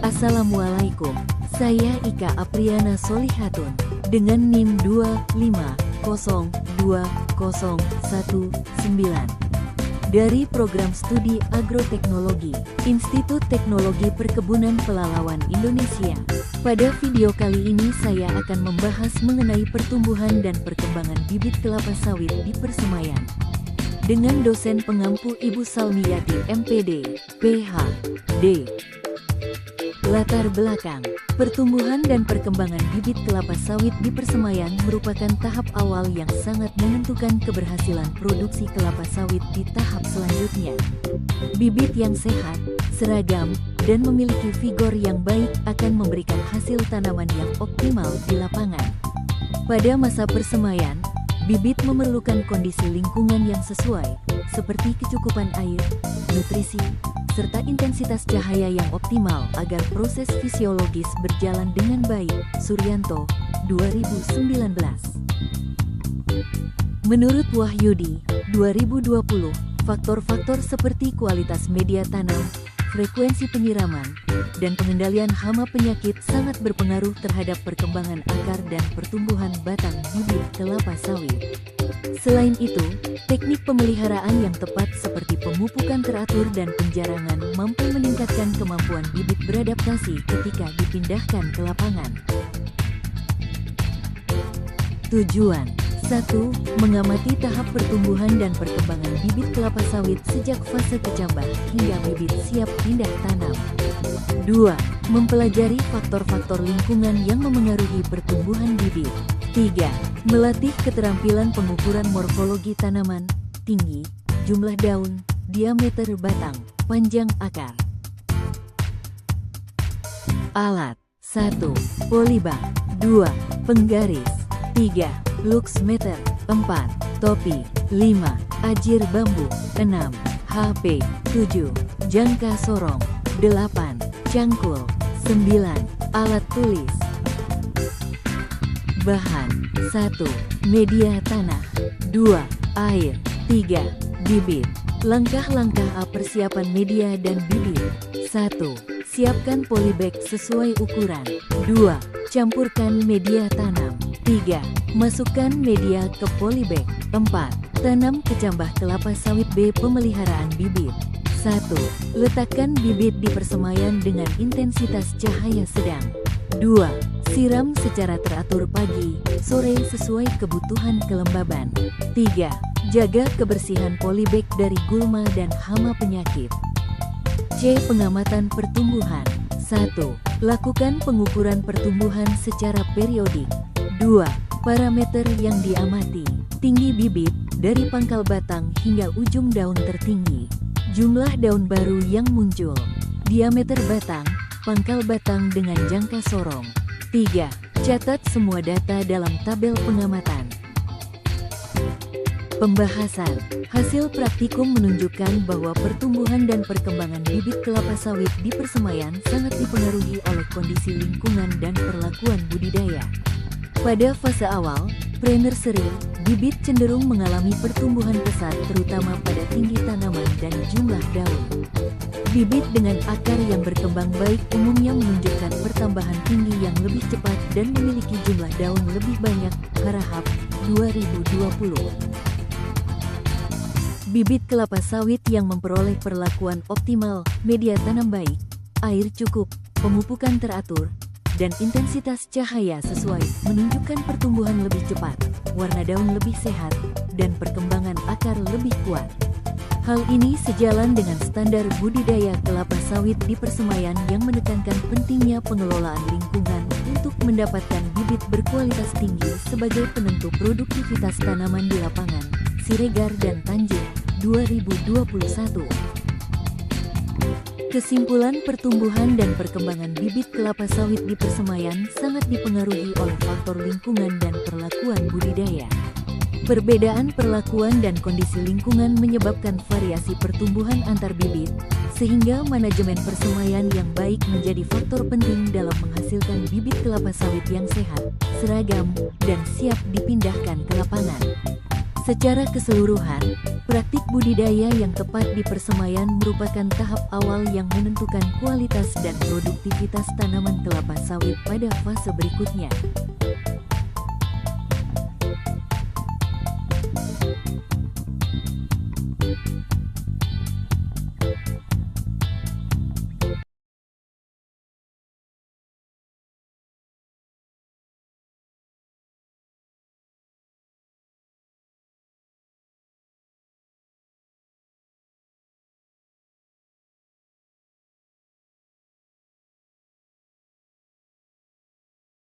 Assalamualaikum, saya Ika Apriana Solihatun dengan NIM 2502019 dari Program Studi Agroteknologi, Institut Teknologi Perkebunan Pelalawan Indonesia. Pada video kali ini saya akan membahas mengenai pertumbuhan dan perkembangan bibit kelapa sawit di persemaian dengan dosen pengampu Ibu Salmiyati MPD, PhD. Latar belakang, pertumbuhan dan perkembangan bibit kelapa sawit di persemaian merupakan tahap awal yang sangat menentukan keberhasilan produksi kelapa sawit di tahap selanjutnya. Bibit yang sehat, seragam, dan memiliki vigor yang baik akan memberikan hasil tanaman yang optimal di lapangan. Pada masa persemaian, bibit memerlukan kondisi lingkungan yang sesuai, seperti kecukupan air, nutrisi, serta intensitas cahaya yang optimal agar proses fisiologis berjalan dengan baik. Suryanto, 2019. Menurut Wahyudi, 2020, faktor-faktor seperti kualitas media tanam, frekuensi penyiraman, dan pengendalian hama penyakit sangat berpengaruh terhadap perkembangan akar dan pertumbuhan batang bibit kelapa sawit. Selain itu, teknik pemeliharaan yang tepat seperti pemupukan teratur dan penjarangan mampu meningkatkan kemampuan bibit beradaptasi ketika dipindahkan ke lapangan. Tujuan 1. Mengamati tahap pertumbuhan dan perkembangan bibit kelapa sawit sejak fase kecambah hingga bibit siap pindah tanam. 2. Mempelajari faktor-faktor lingkungan yang memengaruhi pertumbuhan bibit. 3. Melatih keterampilan pengukuran morfologi tanaman, tinggi, jumlah daun, diameter batang, panjang akar. Alat 1. Polybag. 2. Penggaris. 3. Luxmeter. 4. Topi. 5. Ajir bambu. 6. HP. 7. Jangka sorong. 8. Cangkul. 9. Alat tulis. Bahan 1. Media tanah. 2. Air. 3. Bibit. Langkah-langkah persiapan media dan bibit. 1. Siapkan polybag sesuai ukuran. 2. Campurkan media tanam. 3. Masukkan media ke polybag. 4. Tanam kecambah kelapa sawit. B. Pemeliharaan bibit. 1. Letakkan bibit di persemaian dengan intensitas cahaya sedang. 2. Siram secara teratur pagi, sore sesuai kebutuhan kelembaban. 3. Jaga kebersihan polybag dari gulma dan hama penyakit. C. Pengamatan pertumbuhan. 1. Lakukan pengukuran pertumbuhan secara periodik. 2. Parameter yang diamati. Tinggi bibit, dari pangkal batang hingga ujung daun tertinggi. Jumlah daun baru yang muncul. Diameter batang, pangkal batang dengan jangka sorong. 3. Catat semua data dalam tabel pengamatan. Pembahasan. Hasil praktikum menunjukkan bahwa pertumbuhan dan perkembangan bibit kelapa sawit di persemaian sangat dipengaruhi oleh kondisi lingkungan dan perlakuan budidaya. Pada fase awal, pre-nursery, bibit cenderung mengalami pertumbuhan pesat terutama pada tinggi tanaman dan jumlah daun. Bibit dengan akar yang berkembang baik umumnya menunjukkan pertambahan tinggi yang lebih cepat dan memiliki jumlah daun lebih banyak. Harahap, 2020. Bibit kelapa sawit yang memperoleh perlakuan optimal, media tanam baik, air cukup, pemupukan teratur, dan intensitas cahaya sesuai menunjukkan pertumbuhan lebih cepat, warna daun lebih sehat, dan perkembangan akar lebih kuat. Hal ini sejalan dengan standar budidaya kelapa sawit di persemaian yang menekankan pentingnya pengelolaan lingkungan untuk mendapatkan bibit berkualitas tinggi sebagai penentu produktivitas tanaman di lapangan. Siregar dan Tanjung, 2021. Kesimpulan, pertumbuhan dan perkembangan bibit kelapa sawit di persemaian sangat dipengaruhi oleh faktor lingkungan dan perlakuan budidaya. Perbedaan perlakuan dan kondisi lingkungan menyebabkan variasi pertumbuhan antar bibit, sehingga manajemen persemaian yang baik menjadi faktor penting dalam menghasilkan bibit kelapa sawit yang sehat, seragam, dan siap dipindahkan ke lapangan. Secara keseluruhan, praktik budidaya yang tepat di persemaian merupakan tahap awal yang menentukan kualitas dan produktivitas tanaman kelapa sawit pada fase berikutnya.